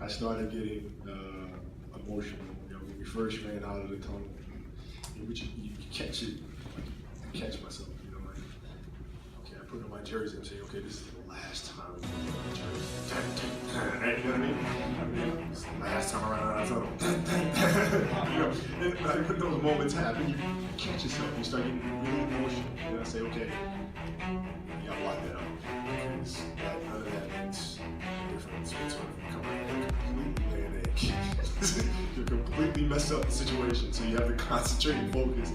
I started getting emotional. When we first ran out of the tunnel, you catch it, like, catch myself. Like, okay, I put on my jersey and say, okay, this is the last time I'm wearing my jersey. You know what I mean? It's the last time around out of the tunnel. And when those moments happen, you catch yourself. You start getting really emotional. And I say, okay, you gotta lock that up. Because none of that makes a difference between coming out completely laying an egg. You're completely messed up the situation, so you have to concentrate and focus.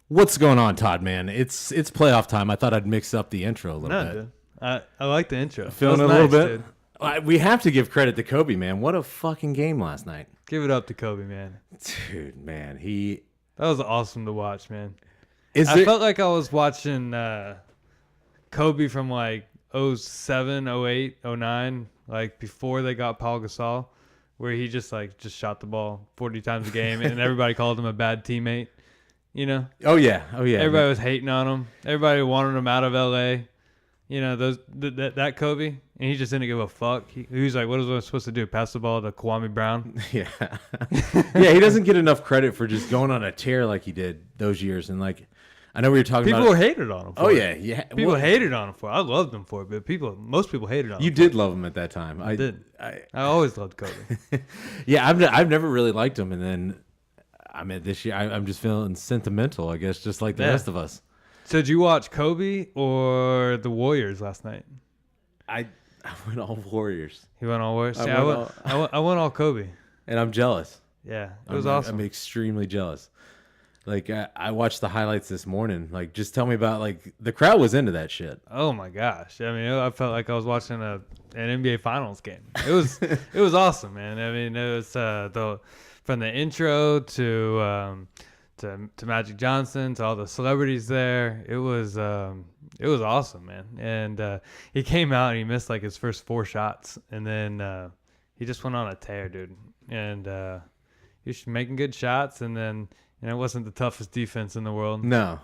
What's going on, Todd, man? It's playoff time. I thought I'd mix up the intro a little bit. Dude. I like the intro. Feeling it a little bit? We have to give credit to Kobe, man. What a fucking game last night. Give it up to Kobe, man. Dude, man. That was awesome to watch, man. I felt like I was watching Kobe from like 07, 08, 09, like before they got Paul Gasol, where he just shot the ball 40 times a game and everybody called him a bad teammate, you know? Oh yeah. Everybody was hating on him. Everybody wanted him out of LA. You know, that Kobe, and he just didn't give a fuck. He was like, what was I supposed to do, pass the ball to Kwame Brown? Yeah. Yeah, he doesn't get enough credit for just going on a tear like he did those years. And like, I know we were talking people about... People hated on him for it. Yeah. People hated on him for it. I loved him for it, but most people hated on him. You did love him at that time. I did. I always loved Kobe. Yeah, I've never really liked him. And then, I mean, this year, I'm just feeling sentimental, I guess, just like the rest of us. So did you watch Kobe or the Warriors last night? I went all Warriors. You went all Warriors? I went all Kobe. And I'm jealous. Yeah, it was awesome. I'm extremely jealous. Like, I watched the highlights this morning. Like, just tell me about, like, the crowd was into that shit. Oh, my gosh. I mean, I felt like I was watching an NBA Finals game. It was awesome, man. I mean, it was from the intro to Magic Johnson, to all the celebrities there. It was awesome, man. And he came out and he missed like his first 4 shots, and then he just went on a tear, dude. And he was making good shots, and then it wasn't the toughest defense in the world. No.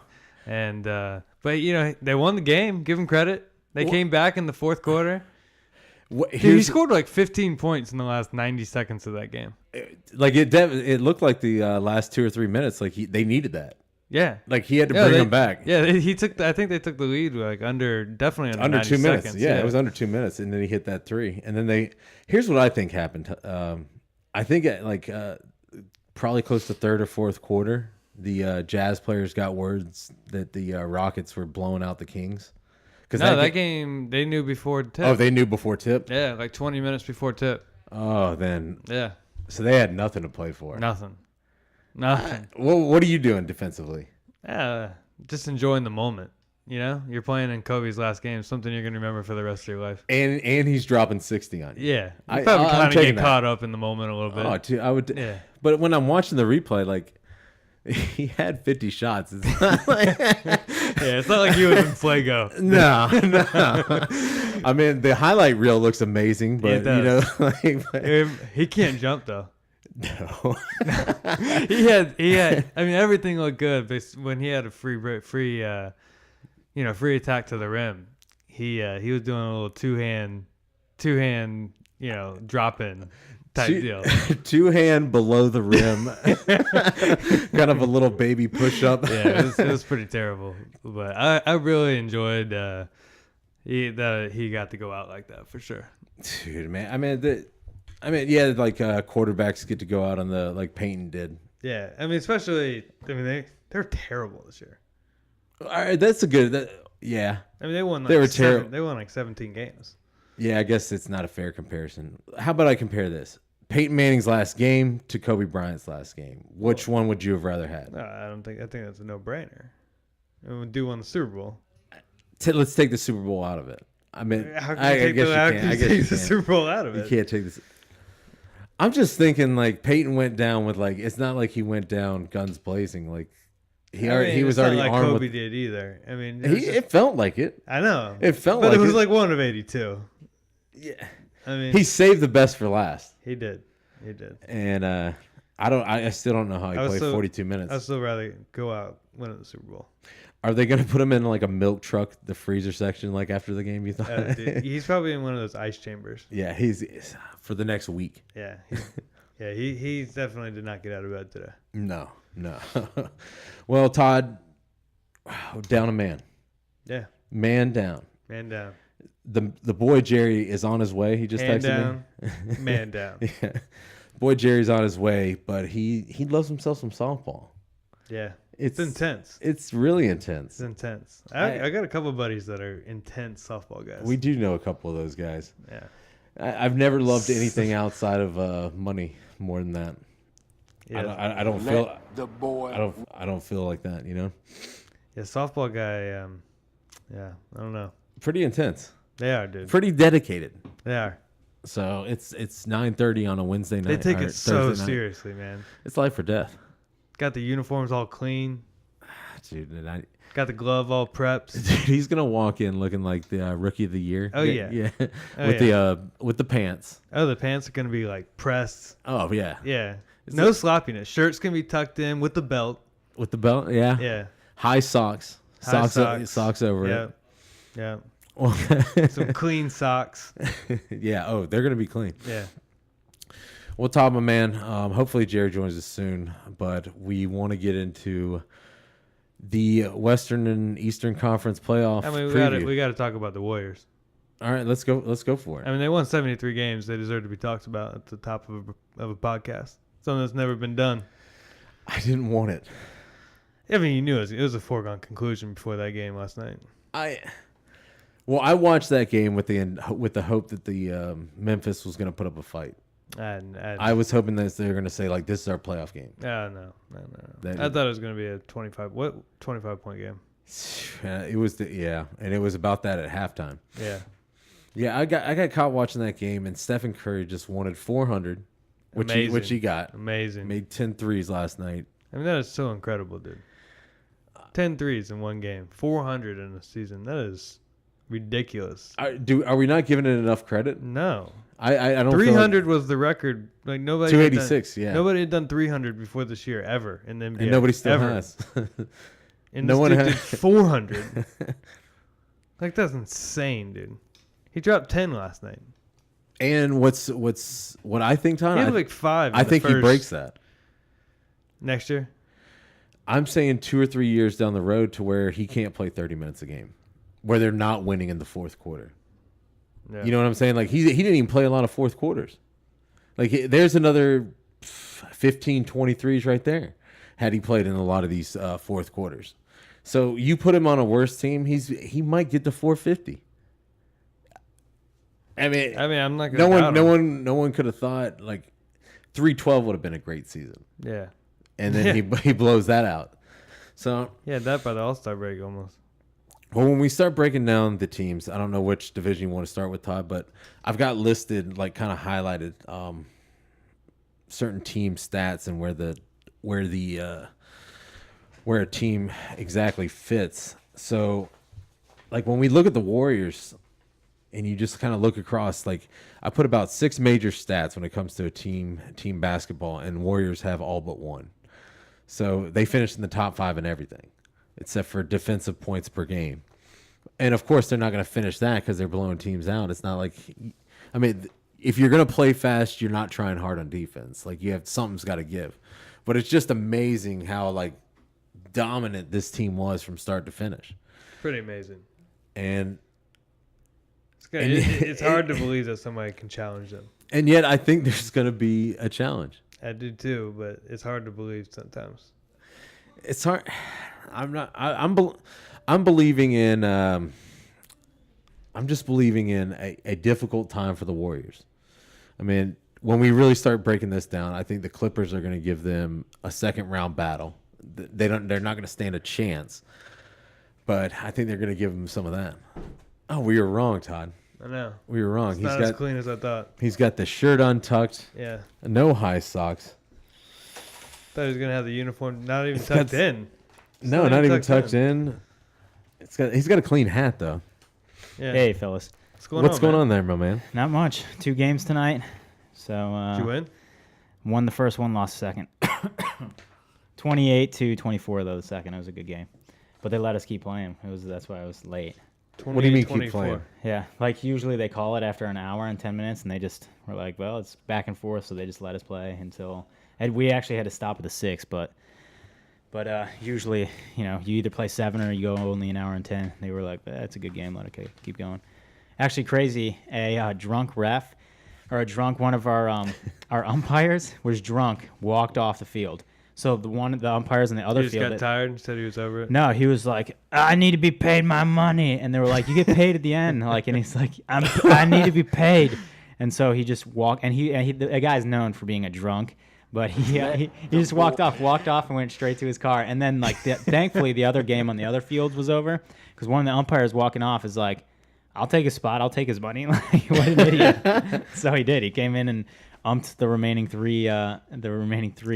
And but they won the game. Give him credit. They came back in the fourth quarter. He scored like 15 points in the last 90 seconds of that game. Like it looked like the last 2 or 3 minutes, like they needed that. Yeah, like he had to bring them back. Yeah, I think they took the lead like definitely under 2 minutes. Seconds. Yeah, it was under 2 minutes, and then he hit that 3. And then here's what I think happened. I think at probably close to third or fourth quarter, the Jazz players got words that the Rockets were blowing out the Kings. No, that game they knew before tip. Oh, they knew before tip? Yeah, like 20 minutes before tip. Oh, then. Yeah. So they had nothing to play for. Nothing. What are you doing defensively? Just enjoying the moment. You know, you're playing in Kobe's last game, something you're going to remember for the rest of your life. And he's dropping 60 on you. Yeah. You probably kind of get caught up in the moment a little bit. Oh, dude, I would. Yeah. But when I'm watching the replay, like, he had 50 shots. It's not like it's not like he was in Fuego. No. I mean, the highlight reel looks amazing, but he can't jump though. No. he had. I mean, everything looked good, but when he had a free attack to the rim, he was doing a little two hand, drop in. Type deal. 2-hand below the rim. Kind of a little baby push up. Yeah, it was pretty terrible. But I really enjoyed that he got to go out like that for sure. Dude, man. I mean, quarterbacks get to go out on the like Peyton did. Yeah. I mean, they're terrible this year. All right, that's a good yeah. I mean, they won They won like 17 games. Yeah, I guess it's not a fair comparison. How about I compare this? Peyton Manning's last game to Kobe Bryant's last game. Which one would you have rather had? No, I think that's a no-brainer. We do won the Super Bowl. Let's take the Super Bowl out of it. I mean, how can you take the Super Bowl out of it? You can't take this. I'm just thinking like Peyton went down with like it's not like he went down guns blazing like he was already like armed. Kobe did either. I mean, it felt like it. I know it felt, but like it was like one of 82. Yeah, I mean, he saved the best for last. He did. And I still don't know how he played 42 minutes. I'd still rather go out winning the Super Bowl. Are they going to put him in like a milk truck, the freezer section, like after the game? You thought? Dude, he's probably in one of those ice chambers. Yeah, he's for the next week. Yeah, he definitely did not get out of bed today. No. Well, Todd, down a man. Yeah, Man down. man down. The boy Jerry is on his way. He just Hand texted down, me. man down. Yeah. Boy Jerry's on his way, but he loves himself some softball. Yeah, it's intense. It's really intense. It's intense. I got a couple of buddies that are intense softball guys. We do know a couple of those guys. Yeah. I've never loved anything outside of money more than that. Yeah. I don't feel the boy. I don't feel like that. You know. Yeah, softball guy. Yeah, I don't know. Pretty intense. They are, dude. Pretty dedicated. They are. So it's 9:30 on a Wednesday night. They take or it so Thursday night. seriously, man. It's life or death. Got the uniforms all clean. Dude, Got the glove all prepped. dude, he's gonna walk in looking like the rookie of the year. Oh, yeah. yeah. Oh, With the pants. Oh, the pants are gonna be like pressed. Oh yeah. Yeah. No sloppiness. Shirt's gonna be tucked in with the belt. With the belt. Yeah. Yeah. High socks. High Socks over Yeah. it. Yeah. Well, Some clean socks. yeah. Oh, they're gonna be clean. Yeah. Well, Todd, my man. Hopefully Jerry joins us soon, but we want to get into the Western and Eastern Conference playoff. I mean, preview. we got to talk about the Warriors. All right, let's go for it. I mean, they won 73 games. They deserve to be talked about at the top of a podcast. Something that's never been done. I didn't want it. I mean, you knew it was a foregone conclusion before that game last night. I watched that game with the hope that the Memphis was going to put up a fight. I was hoping that they were going to say like, this is our playoff game. No. I thought it was going to be a 25 point game. It was and it was about that at halftime. Yeah. Yeah, I got caught watching that game, and Stephen Curry just wanted 400, which he got. Amazing. Made 10 threes last night. I mean, that is so incredible, dude. 10 threes in one game, 400 in a season. That is ridiculous. Are we not giving it enough credit? No. I don't. 300 was the record. Like nobody. 286. Yeah. Nobody had done 300 before this year ever in the NBA. And nobody still ever. has. And no this one dude has. did 400. Like that's insane, dude. He dropped 10 last night. And what I think, Todd? He had like 5. I think he breaks that next year. I'm saying 2 or 3 years down the road to where he can't play 30 minutes a game, where they're not winning in the fourth quarter. Yeah. You know what I'm saying? Like he didn't even play a lot of fourth quarters. Like there's another 15, 23s right there had he played in a lot of these fourth quarters. So you put him on a worse team, he might get to 450. I mean, I'm not gonna. No one could have thought like 312 would have been a great season. Yeah. And then he blows that out. So yeah, that by the All-Star break almost. Well, when we start breaking down the teams, I don't know which division you want to start with, Todd, but I've got listed, like kind of highlighted, certain team stats and where a team exactly fits. So, like when we look at the Warriors, and you just kind of look across, like I put about 6 major stats when it comes to a team basketball, and Warriors have all but one. So they finished in the top 5 in everything, except for defensive points per game. And of course, they're not going to finish that because they're blowing teams out. It's not like, I mean, if you're going to play fast, you're not trying hard on defense. Like something's got to give. But it's just amazing how like dominant this team was from start to finish. Pretty amazing. And it's hard to believe that somebody can challenge them. And yet, I think there's going to be a challenge. I do too, but it's hard to believe sometimes. It's hard. I'm believing in. I'm just believing in a difficult time for the Warriors. I mean, when we really start breaking this down, I think the Clippers are going to give them a second round battle. They're not going to stand a chance, but I think they're going to give them some of that. Oh, we were wrong, Todd. I know. We were wrong. It's not as clean as I thought. He's got the shirt untucked. Yeah. No high socks. Thought he was gonna have the uniform not even tucked in. No, not even tucked in. He's got a clean hat though. Yeah. Hey, fellas. What's going on there, my man? Not much. 2 games tonight. So did you win? Won the first one, lost the second. 28-24 though the second. It was a good game. but they let us keep playing. That's why I was late. What do you mean keep 24. playing? Yeah, like usually they call it after an hour and 10 minutes, and they just were like, well, it's back and forth, so they just let us play until. And we actually had to stop at the 6, but usually, you either play 7 or you go only an hour and 10. They were like, that's a good game, let it keep going. Actually, crazy, a drunk ref or a drunk one of our umpires was drunk, walked off the field. So the umpires in the other He just field got tired and said he was over it. No, he was like, I need to be paid my money, and they were like, you get paid at the end, like, and he's like, I need to be paid, and so he just walked, and the guy's known for being a drunk, but he just walked off and went straight to his car, and then like thankfully the other game on the other fields was over because one of the umpires walking off is like, I'll take his spot, I'll take his money, like what an idiot. So he did. He came in and umped the remaining three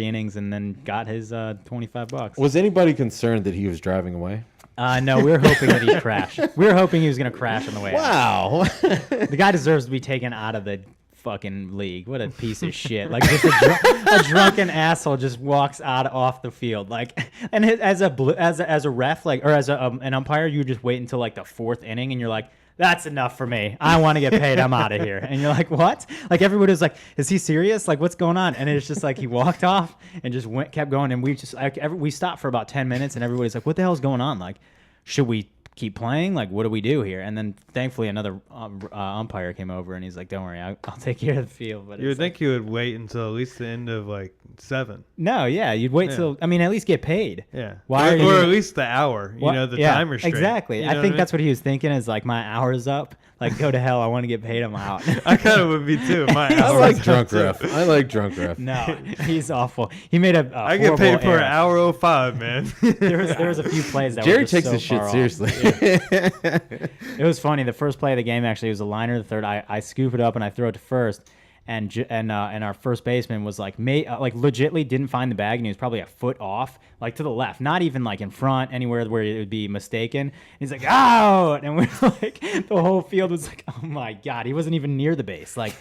innings and then got his $25. Was anybody concerned that he was driving away? No, we were hoping that he'd crash. We were hoping he was going to crash on the way out. Wow. The guy deserves to be taken out of the fucking league. What a piece of shit. Like, just a drunken asshole just walks off the field. Like, and as a ref, like, or as an umpire, you just wait until like the 4th inning and you're like, that's enough for me. I want to get paid. I'm out of here. And you're like, what? Like, everybody was like, is he serious? Like, what's going on? And it's just like he walked off and just kept going. And we stopped for about 10 minutes and everybody's like, what the hell's going on? Like, should we keep playing? Like, what do we do here? And then thankfully another umpire came over and he's like, don't worry, I'll take care of the field. But You would think you would wait until at least the end of like 7. No, yeah, you'd wait till, I mean, at least get paid. Yeah. Why or at least the hour, the yeah, timer straight. Exactly. You know I think what that's what he was thinking is like, my hour's up. Like, go to hell. I want to get paid. I'm out. I kind of would be too. My I hour like is drunk up, ref. I like drunk ref. No, he's awful. He made a I get paid for error. an hour 05, man. There was a few plays that Jerry were just takes so this shit far off. seriously. It was funny. The first play of the game actually was a liner. The third, I scoop it up and I throw it to first, and our first baseman was like legitly didn't find the bag and he was probably a foot off, like to the left, not even like in front anywhere where it would be mistaken. And he's like, out, and we're like, the whole field was like, oh my god, he wasn't even near the base, like.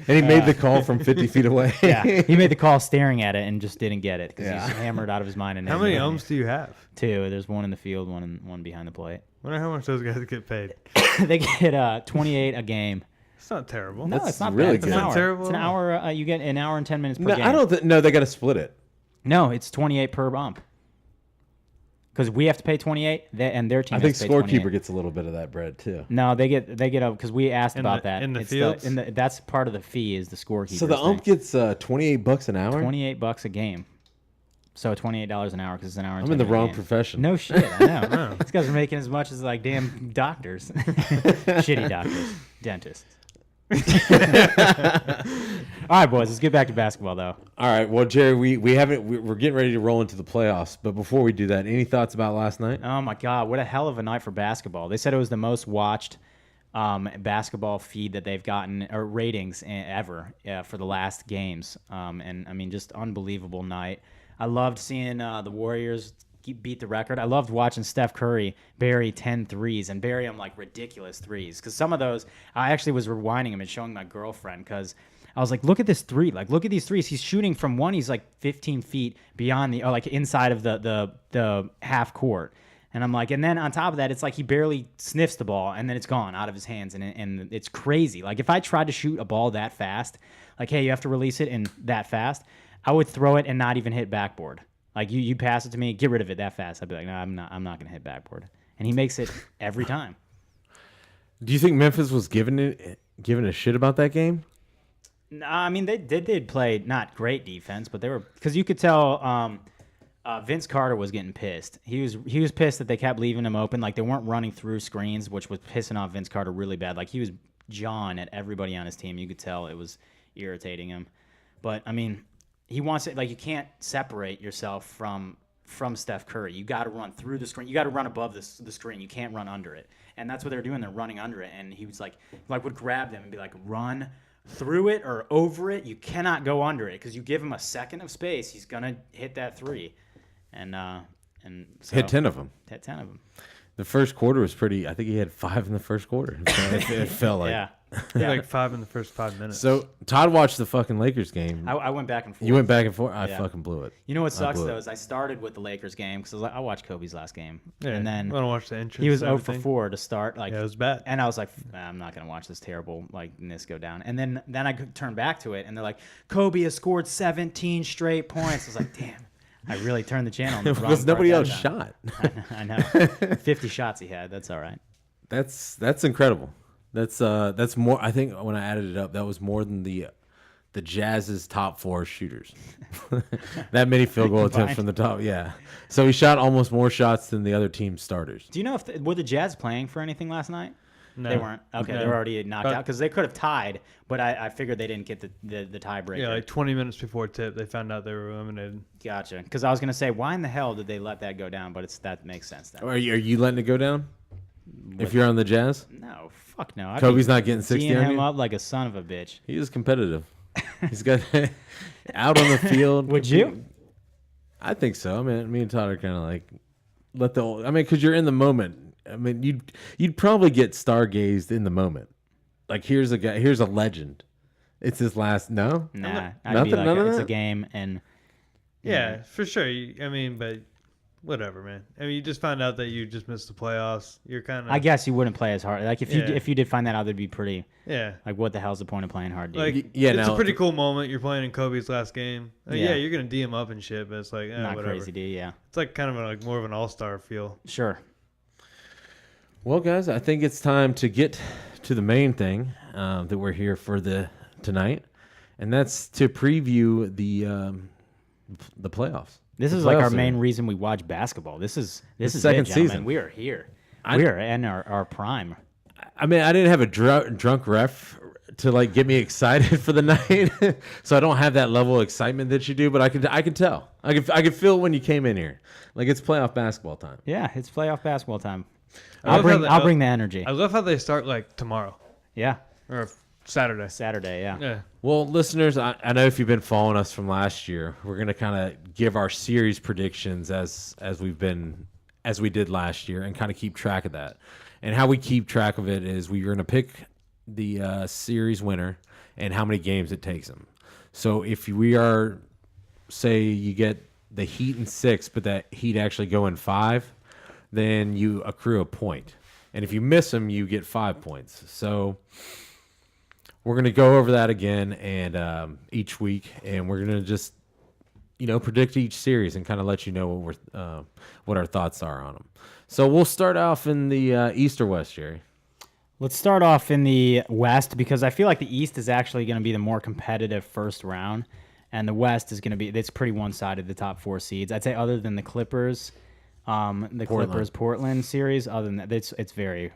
And he made the call from 50 feet away. Yeah, he made the call staring at it and just didn't get it because Yeah. he's hammered out of his mind. And How many ohms do you have? 2. There's one in the field, one behind the plate. Wonder how much those guys get paid. They get 28 a game. It's not terrible. No, That's it's not really bad. It's good. an Not hour. terrible. It's an hour. You get an hour and 10 minutes per No, game. I don't. No, they got to split it. No, it's 28 per bump. Because we have to pay 28, and their team. I think has to pay 28. scorekeeper gets a little bit of that bread too. No, they get because we asked about that in the It's fields? that's part of the fee is the scorekeeper. So the ump gets $28 an hour. $28 a game. So $28 an hour because it's an hour. And I'm in 10 the minute wrong game. profession. No shit, I know. These guys are making as much as like damn doctors, shitty doctors, dentists. All right, boys, let's get back to basketball though. All right. Well, Jerry, we're getting ready to roll into the playoffs, but before we do that, any thoughts about last night? Oh my God, what a hell of a night for basketball! They said it was the most watched basketball feed that they've gotten or ratings ever for the last games, and I mean just unbelievable night. I loved seeing the Warriors beat the record. I loved watching Steph Curry bury 10 threes and bury them like ridiculous threes. Because some of those, I actually was rewinding them and showing my girlfriend because I was like, look at this three. Like, look at these threes. He's shooting from one. He's like 15 feet beyond the, or like inside of the half court. And I'm like, and then on top of that, it's like he barely sniffs the ball and then it's gone out of his hands. And it's crazy. Like if I tried to shoot a ball that fast, like, hey, you have to release it in that fast, I would throw it and not even hit backboard. Like you pass it to me, get rid of it that fast. I'd be like, no, I'm not going to hit backboard. And he makes it every time. Do you think Memphis was giving a shit about that game? No, I mean they did play not great defense, but they were because you could tell Vince Carter was getting pissed. He was pissed that they kept leaving him open, like they weren't running through screens, which was pissing off Vince Carter really bad. Like he was jawing at everybody on his team. You could tell it was irritating him. But I mean, he wants it like you can't separate yourself from Steph Curry. You got to run through the screen. You got to run above the screen. You can't run under it. And that's what they're doing. They're running under it. And he was like would grab them and be like, run through it or over it. You cannot go under it because you give him a second of space, he's gonna hit that three. And so, Hit 10 of them. Hit 10 of them. The first quarter was pretty. I think he had 5 in the first quarter. It felt like. Yeah, Like 5 in the first 5 minutes. So Todd watched the fucking Lakers game. I went back and forth. You went back and forth. I Yeah. fucking blew it. You know what sucks blew though it. is I started with the Lakers game because I was like, I watched Kobe's last game, yeah, and then I want to watch the entrance. he was and 0 for everything. 4 to start. Like, Yeah, it was bad. and I was like, I'm not gonna watch this terrible this go down. And then I could turn back to it, and they're like, Kobe has scored 17 straight points. I was like, damn, I really turned the channel. Because nobody else shot. I know. 50 shots he had. That's all right. That's incredible. That's more. I think when I added it up, that was more than the Jazz's top 4 shooters. That many field goal attempts Combined. from the top. Yeah. So he shot almost more shots than the other team's starters. Do you know if were the Jazz playing for anything last night? No. They weren't. Okay, No. they were already knocked But- out because they could have tied, but I figured they didn't get the tiebreaker. Yeah, like 20 minutes before tip, they found out they were eliminated. Gotcha. Because I was gonna say, why in the hell did they let that go down? But that makes sense then. Are you letting it go down? If you're on the Jazz, No, fuck no. I'd Kobe's be not getting 60 teeing on him you? up like a son of a bitch. He is competitive. He's got out on the field. Would you? I think so. I mean, me and Todd are kind of like because you're in the moment. I mean, you'd probably get stargazed in the moment. Like here's a guy, here's a legend. It's his last. No, Nah, I'd nothing. be like, None of it's a that? game, and Yeah, for sure. I mean, but whatever, man. I mean, you just found out that you just missed the playoffs. You're kind of. I guess you wouldn't play as hard. Like if you did find that out, that'd be pretty. Yeah. Like, what the hell's the point of playing hard, dude? Like, Yeah, it's now- a pretty cool moment. You're playing in Kobe's last game. Like, Yeah. yeah, you're gonna D him up and shit, but it's like Not whatever. crazy, dude. Yeah, It's like kind of like more of an all-star feel. sure. Well, guys, I think it's time to get to the main thing that we're here for tonight, and that's to preview the playoffs. This The is like our playoffs main are- reason we watch basketball. This is second it, gentlemen. season. We are here. I- We are in our prime. I mean, I didn't have a drunk ref to like get me excited for the night, so I don't have that level of excitement that you do. But I can tell. I could feel when you came in here, like it's playoff basketball time. Yeah, it's playoff basketball time. I love how I'll bring the energy. I love how they start like tomorrow Yeah, or Saturday. Saturday. Yeah. Yeah. Well, listeners, I know if you've been following us from last year, we're gonna kind of give our series predictions as we did last year, and kind of keep track of that. And how we keep track of it is we're gonna pick the series winner and how many games it takes them. So if we are, say, you get the Heat in 6, but that Heat actually go in 5, then you accrue a point. And if you miss them, you get 5 points. So we're going to go over that again and each week, and we're going to just, predict each series and kind of let you know what our thoughts are on them. So we'll start off in the East or West, Jerry. Let's start off in the West because I feel like the East is actually going to be the more competitive first round, and the West is going to be it's pretty one-sided. The top 4 seeds, I'd say, other than the Clippers, Clippers-Portland series. Other than that, it's very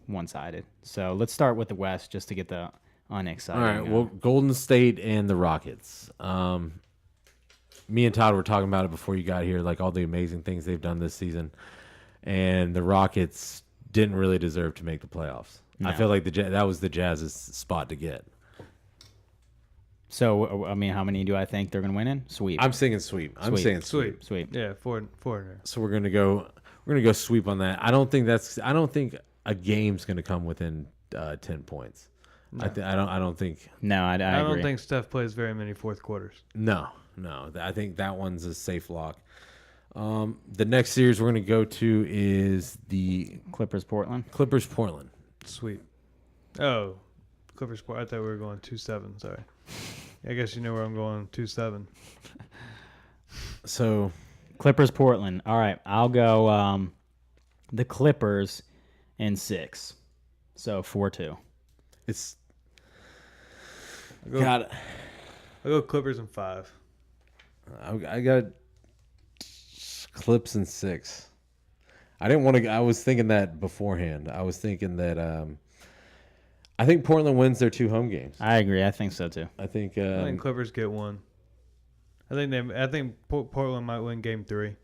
one-sided. So let's start with the West just to get the unexciting. All right, well, Golden State and the Rockets. Me and Todd were talking about it before you got here, like all the amazing things they've done this season, and the Rockets didn't really deserve to make the playoffs. I No. feel like that was the Jazz's spot to get. So I mean, how many do I think they're going to win in? Sweep. I'm saying sweep. I'm Sweep. saying sweep. Sweet. Sweep. Yeah, four in there. So we're gonna go sweep on that. I don't think a game's gonna come within 10 points. No. I don't think. No, I I agree. don't think Steph plays very many fourth quarters. No. I think that one's a safe lock. The next series we're gonna go to is the Clippers-Portland. Clippers-Portland. Sweet. Oh, Clippers. I thought we were going 2-7. Sorry. I guess you know where I'm going. 2-7. So Clippers-Portland. All right, I'll go the Clippers in 6. So 4-2. it's I'll go Clippers in 5. I got Clips in 6. I didn't want to. I was thinking that beforehand. I was thinking that. I think Portland wins their 2 home games. I agree. I think so too. I think. I think Clippers get 1. I think Portland might win Game 3.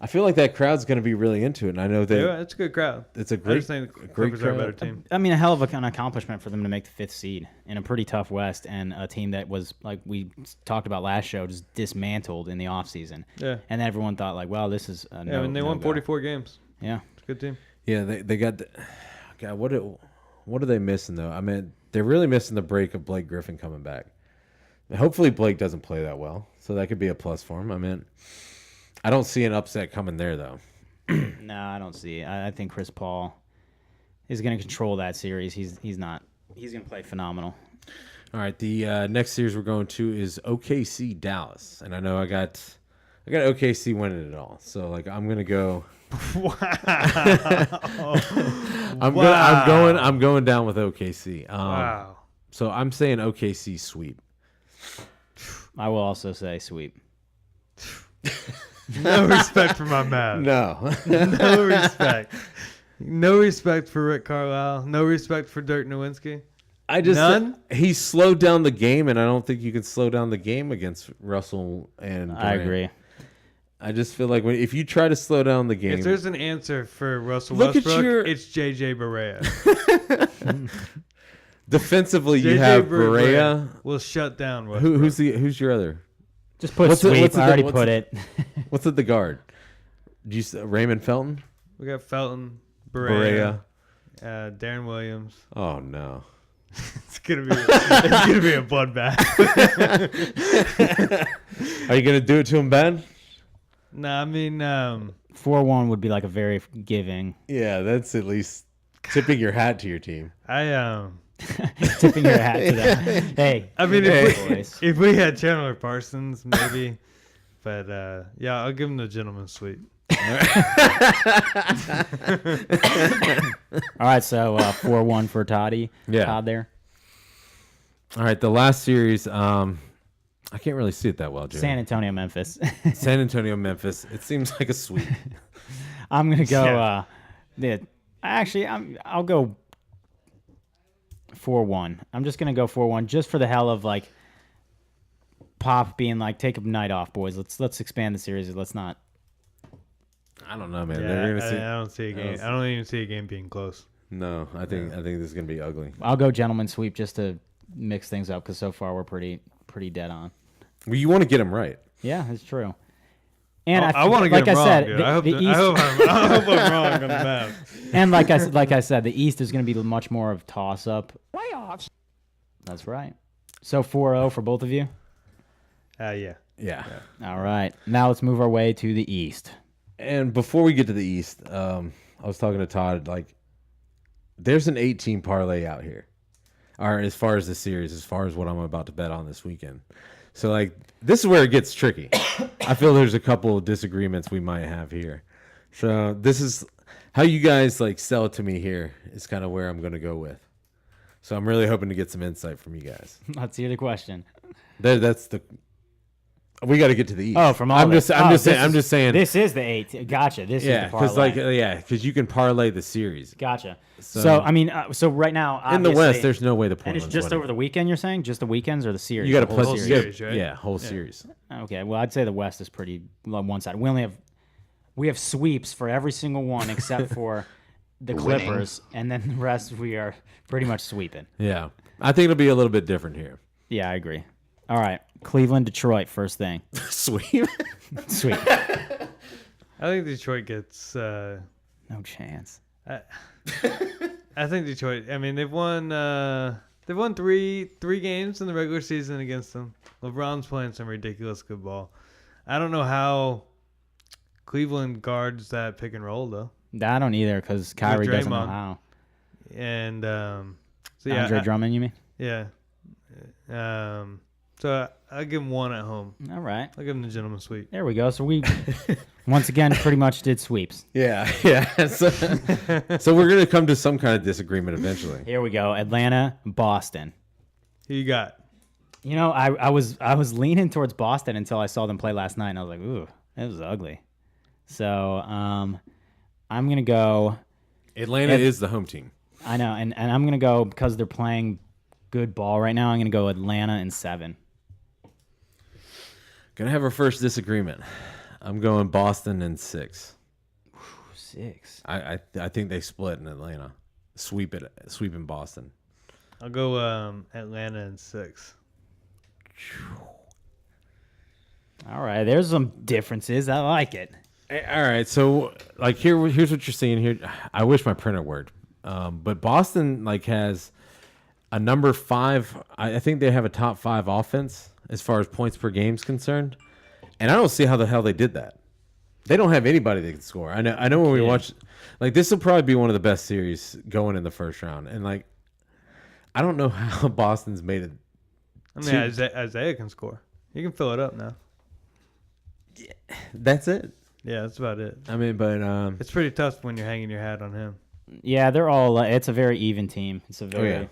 I feel like that crowd's going to be really into it, and I know that Yeah, it's a good crowd. it's a I great, just think the great Clippers are a crowd. better team. I mean, a hell of an accomplishment for them to make the 5th seed in a pretty tough West and a team that was, like we talked about last show, just dismantled in the offseason. Yeah. And then everyone thought, like, well, this is a Yeah, I mean, they won no-go. 44 games. Yeah. It's a good team. Yeah, they got. God, What are they missing though? I mean, they're really missing the break of Blake Griffin coming back. Hopefully Blake doesn't play that well, so that could be a plus for him. I mean, I don't see an upset coming there though. No, I don't see it. I think Chris Paul is going to control that series. He's not. He's going to play phenomenal. All right, the next series we're going to is OKC Dallas, and I know I got OKC winning it all. So like I'm gonna go. Wow. I'm going down with OKC. Wow. So I'm saying OKC sweep. I will also say sweep. No respect for my man. No. No respect. No respect for Rick Carlisle. No respect for Dirk Nowitzki. None? He slowed down the game, and I don't think you can slow down the game against Russell and Durant. I agree. I just feel like if you try to slow down the game, If there's an answer for Russell Look at Westbrook, it's JJ Barea. defensively, you JJ have Barea. will shut down Westbrook. Who's your other? Just put sweep. I already put it. What's at the guard? Did you say Raymond Felton? We got Felton, Barea. Darren Williams. Oh no. It's gonna be a bloodbath. Are you gonna do it to him, Ben? No, I mean 4-1 would be like a very giving. Yeah, that's at least tipping your hat to your team. Tipping your hat to that. Hey, I mean boys. if we had Chandler Parsons, maybe. But yeah, I'll give him the gentleman's suite. All right, so 4-1 for Toddy. Yeah. Todd there. All right, the last series, I can't really see it that well, Jimmy. San Antonio, Memphis. San Antonio, Memphis. It seems like a sweep. I'm gonna go. Yeah. I'll go 4-1. I'm just gonna go 4-1, just for the hell of like Pop being like, take a night off, boys. Let's expand the series. Let's not. I don't know, man. Yeah, They're gonna see. I don't see a game. I don't even see a game being close. No, I think this is gonna be ugly. I'll go gentleman sweep just to mix things up because so far we're pretty dead on. Well, you want to get them right. Yeah, it's true. And I want to get like him I wrong. said, Dude. the I hope East, I'm wrong on that. and like I said, the East is going to be much more of toss up. Playoffs. That's right. So 4-0 for both of you. Yeah. Yeah. All right. Now let's move our way to the East. And before we get to the East, I was talking to Todd. Like, there's an 18 parlay out here, or as far as the series, as far as what I'm about to bet on this weekend. So, like, this is where it gets tricky. I feel there's a couple of disagreements we might have here. So, this is how you guys, like, sell it to me here is kind of where I'm going to go with. So, I'm really hoping to get some insight from you guys. Let's hear the question. We got to get to the East. Oh, from all I'm this. just saying. This is the 8. Gotcha. This is the parlay. Because you can parlay the series. Gotcha. So I mean, so right now In the obviously- West, there's no way the and Portland's it's just winning. over the weekend. You're saying just the weekends or the series? You got to The play whole whole series? series, right? Yeah, whole series. Okay. Well, I'd say the West is pretty one side. We have sweeps for every single one except for the Winning. Clippers, and then the rest we are pretty much sweeping. Yeah, I think it'll be a little bit different here. Yeah, I agree. All right, Cleveland, Detroit, first thing. Sweet. Sweet. I think Detroit gets. No chance. I think Detroit. I mean, they've won. They've won three games in the regular season against them. LeBron's playing some ridiculous good ball. I don't know how Cleveland guards that pick and roll though. I don't either because Kyrie doesn't know Draymond. how. And so yeah, Andre Drummond, you mean? yeah. So I'll give him one at home. All right. I'll give him the gentleman's suite. There we go. So we, once again, pretty much did sweeps. Yeah. So we're gonna come to some kind of disagreement eventually. Here we go. Atlanta, Boston. Who you got? You know, I was leaning towards Boston until I saw them play last night, and I was like, ooh, that was ugly. So I'm gonna go. Atlanta is the home team. I know, and I'm gonna go because they're playing good ball right now. I'm gonna go Atlanta in 7. Gonna have our first disagreement. I'm going Boston in 6. 6. I think they split in Atlanta. Sweep in Boston. I'll go Atlanta in 6. All right, there's some differences. I like it. All right, so like here's what you're seeing here. I wish my printer worked, But Boston like has a number 5. I think they have a top 5 offense as far as points per game is concerned, and I don't see how the hell they did that. They don't have anybody that can score. I know when we watch, like, this will probably be one of the best series going in the first round, and like, I don't know how Boston's made it. I mean, Isaiah can score. He can fill it up now. That's it. Yeah, that's about it. I mean, but It's pretty tough when you're hanging your hat on him. Yeah, they're all. It's a very even team. It's a very.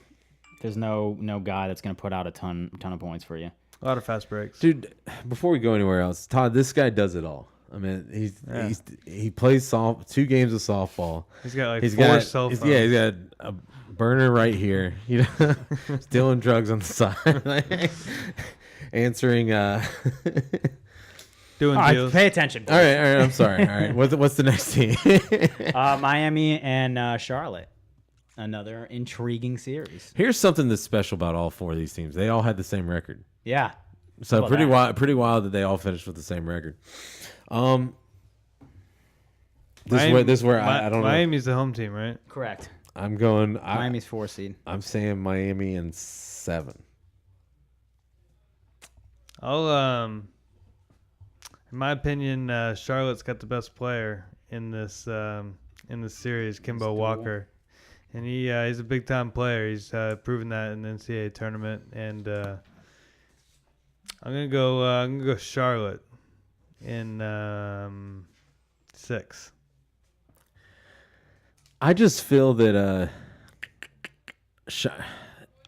There's no guy that's going to put out a ton of points for you. A lot of fast breaks. dude, before we go anywhere else, Todd, this guy does it all. I mean, he plays 2 games of softball. He's got like 4 cell phones. He's got a burner right here. You know, stealing drugs on the side, answering. Doing All right, deals. pay attention. All right. I'm sorry. All right, what's the next team? Miami and Charlotte. Another intriguing series. Here's something that's special about all 4 of these teams. They all had the same record. Yeah. So pretty wild that they all finished with the same record. This is where I don't know. Miami's the home team, right? Correct. I'm going. Miami's 4 seed. I'm saying Miami in 7. In my opinion, Charlotte's got the best player in this series, Kimbo Walker, and he's a big time player. He's proven that in the NCAA tournament, and I'm gonna go Charlotte in 6. I just feel that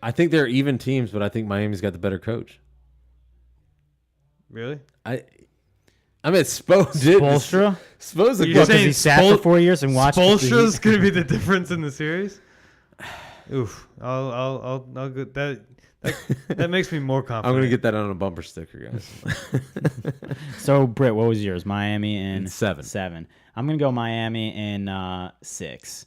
I think they're even teams, but I think Miami's got the better coach. Really? I mean, Spolstra? Suppose Because he sat for 4 years and watched. Spolstra's gonna be the difference in the series. Oof! I'll go. That makes me more confident. I'm gonna get that on a bumper sticker, guys. So, Britt, what was yours? Miami in 7. 7. I'm gonna go Miami in 6.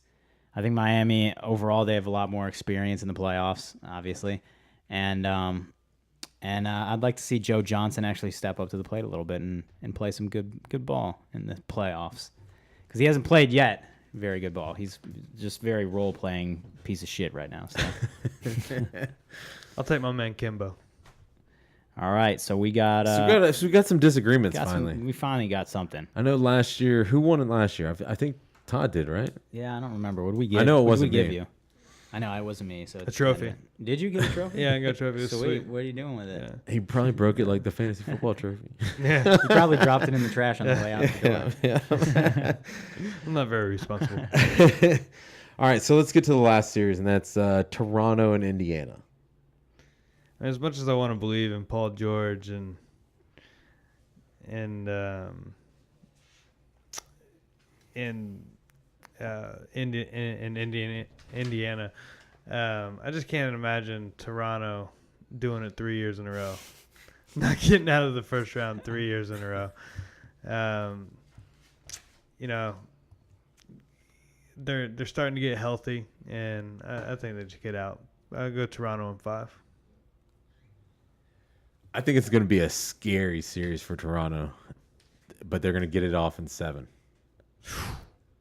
I think Miami overall they have a lot more experience in the playoffs, obviously, and I'd like to see Joe Johnson actually step up to the plate a little bit and play some good ball in the playoffs, because he hasn't played yet. Very good ball. He's just very role playing piece of shit right now. So. I'll take my man Kimbo. All right, so we got so we got some disagreements finally. We finally got something. I know last year. Who won it last year? I think Todd did, right? Yeah, I don't remember. What did we give? I know it What did wasn't we give me. you? I know it wasn't me. So A trophy. Did you get a trophy? Yeah, I got a trophy. It was So sweet. what are you doing with it? He probably broke it like the fantasy football trophy. Yeah. You probably dropped it in the trash on the way out. The door. I'm not very responsible. All right, so let's get to the last series, and that's Toronto and Indiana. As much as I want to believe in Paul George and Indiana, I just can't imagine Toronto doing it 3 years in a row, not getting out of the first round 3 years in a row. They're starting to get healthy, and I think they should get out. I'll go Toronto in 5. I think it's going to be a scary series for Toronto, but they're going to get it off in 7.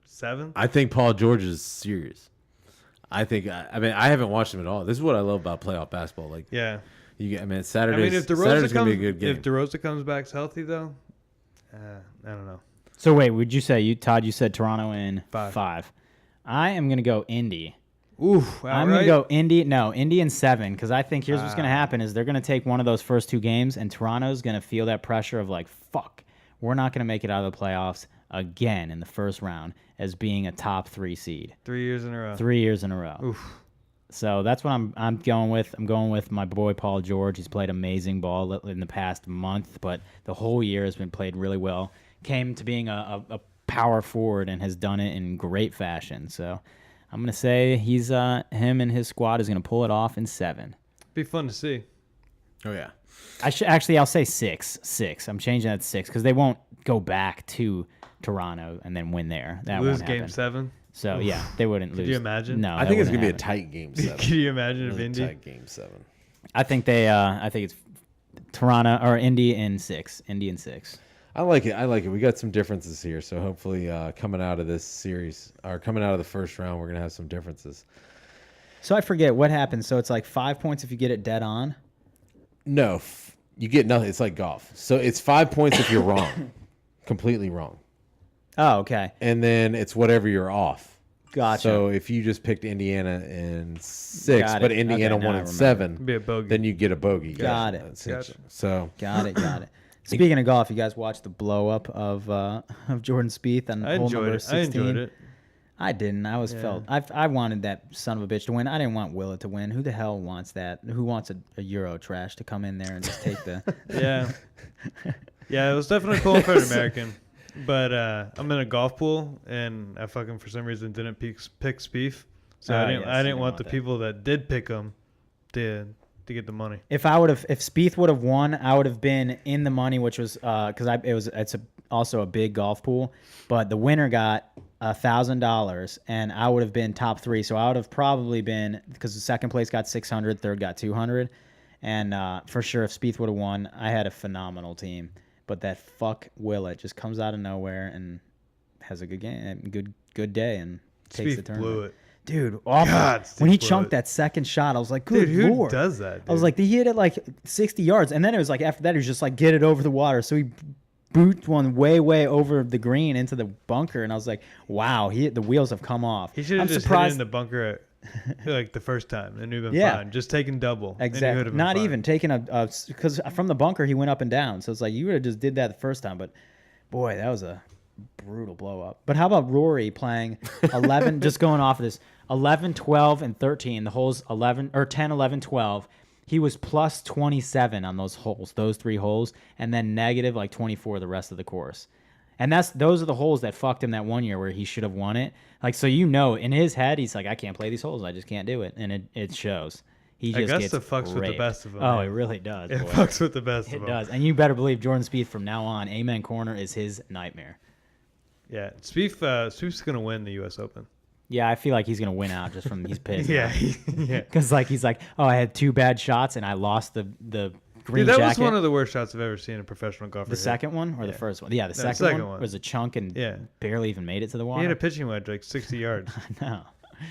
7? I think Paul George is serious. I haven't watched him at all. This is what I love about playoff basketball. Like, Yeah. Saturday's if going to be a good game. If DeRozan comes back healthy, though, I don't know. So wait, would you say Todd? You said Toronto in 5. 5. I am gonna go Indy. Oof. I'm gonna go Indy. No, Indy in 7, because I think here's what's gonna happen is they're gonna take one of those first 2 games, and Toronto's gonna feel that pressure of like, fuck, we're not gonna make it out of the playoffs again in the first round as being a top 3 seed. 3 years in a row. 3 years in a row. Oof. So that's what I'm going with. I'm going with my boy Paul George. He's played amazing ball in the past month, but the whole year has been played really well. Came to being a power forward and has done it in great fashion. So I'm going to say he's him and his squad is going to pull it off in 7. Be fun to see. Oh, yeah. I'll say 6. 6. I'm changing that to 6 because they won't go back to Toronto and then win there. That Lose won't game happen. 7. So, yeah, they wouldn't lose. Could you imagine? No, I think it's going to be a tight game 7. Can you imagine if Indy? Tight game 7. I think it's Toronto or Indy in 6. Indy in 6. I like it. We got some differences here, so hopefully coming out of this series or coming out of the first round, we're gonna have some differences. So I forget what happens. So it's like 5 points if you get it dead on. No, you get nothing. It's like golf. So it's 5 points if you're wrong, completely wrong, Oh, okay. and then it's whatever you're off. Gotcha. So if you just picked Indiana in 6, Got but it. Indiana Okay, won now I in remember. 7, Be a bogey. then you get a bogey. Got it. Gotcha. So Got it. Speaking of golf, you guys watched the blow up of Jordan Spieth on I hole enjoyed number it. 16? I enjoyed it. I didn't. I was felt. I wanted that son of a bitch to win. I didn't want Willett to win. Who the hell wants that? Who wants a Euro trash to come in there and just take the? Yeah. Yeah, it was definitely cool for an American. But I'm in a golf pool, and I fucking for some reason didn't pick Spieth. So I didn't want the people that did pick him to get the money. If Spieth would have won, I would have been in the money, which was because it's also a big golf pool. But the winner got $1,000, and I would have been top 3. So I would have probably been, because the second place got 600, third got 200, and for sure if Spieth would have won, I had a phenomenal team. But that fuck Willett just comes out of nowhere and has a good game, good day, and takes the Spieth tournament. blew it. Dude, awful. God, When he Spieth blew chunked it. that second shot, I was like, good Dude, who Lord. does that? I was dude? like, he hit it like 60 yards. And then it was like, after that, he was just like, get it over the water. So he boot one way over the green into the bunker. And I was like, wow, the wheels have come off. he should have I'm just hit it in the bunker like the first time, and we've been fine. Just taking double. and he Exactly. would've been Not fine. even taking because from the bunker, he went up and down. So it's like, you would have just did that the first time. But boy, that was a brutal blow up. But how about Rory playing 11, just going off of this, 11, 12, and 13, the holes 11 or 10, 11, 12. He was plus 27 on those holes, those 3 holes, and then negative like 24 the rest of the course. And those are the holes that fucked him that one year where he should have won it. Like, so in his head, he's like, I can't play these holes. I just can't do it. And it shows. He just Augusta gets fucks with the raped. best of them. Oh, man. it really does. It boy. fucks with the best of It them. does. And you better believe Jordan Spieth from now on, Amen Corner is his nightmare. Yeah, Spieth's gonna win the U.S. Open. Yeah, I feel like he's going to win out just from he's pissed. Yeah, yeah. Because he's like, oh, I had 2 bad shots and I lost the green Dude, that jacket. was one of the worst shots I've ever seen a professional golfer. The hit. second one or the first one? Yeah, the No, second one was a chunk and barely even made it to the water. He had a pitching wedge like 60 yards. I know.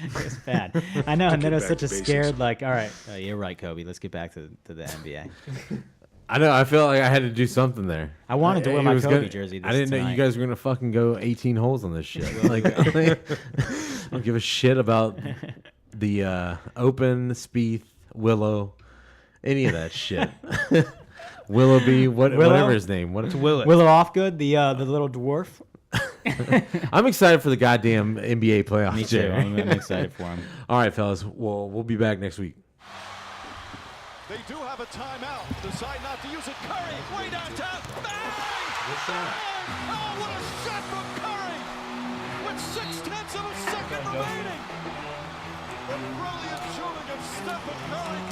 It was bad. I know. And then it was such a scared, like, all right, you're right, Kobe. Let's get back to the NBA. I know. I felt like I had to do something there. I wanted to wear It my was Kobe gonna- jersey I didn't know tonight. you guys were gonna fucking go 18 holes on this shit. Like, I don't give a shit about the Open, Spieth, Willow, any of that shit. Willoughby, whatever his name. What's Willett. Willow Offgood, the little dwarf. I'm excited for the goddamn NBA playoffs. Me too. Jerry. I'm excited for him. All right, fellas. We'll be back next week. They do have a timeout. Decide not to use it. Curry, way downtown. Bang! What's that? Oh, what a shot from Curry! With 0.6 of a second remaining. The brilliant shooting of Stephen Curry